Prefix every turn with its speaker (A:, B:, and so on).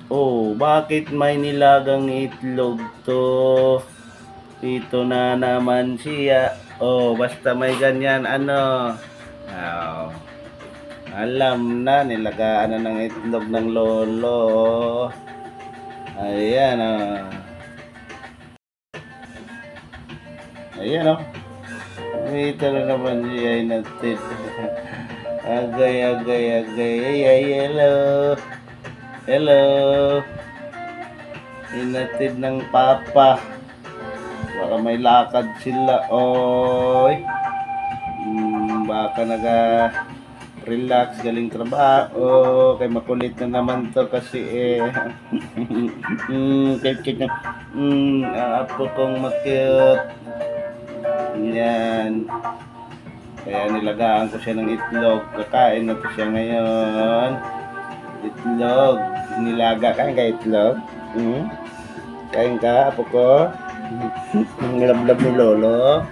A: Oh, bakit may nilagang itlog to? Dito na naman siya. Oh, basta may ganyan ano. Oh, alam na, nilagaan na ng itlog ng lolo. Ayan oh. Ayan oh. Dito na naman siya inatid. Agay, agay, agay. Ay, hello. Hello. Inatid ng papa. Baka may lakad sila. Oy. Baka relax, galing trabaho. Kay makulit na naman to kasi cute na. Apo kong makyut. Yan. Kaya nilagaan ko siya ng itlog. Kakain na to siya ngayon. Itlog. Nilaga. Kain ka itlog? Kain ka, apo ko? Ang lablab ni lolo.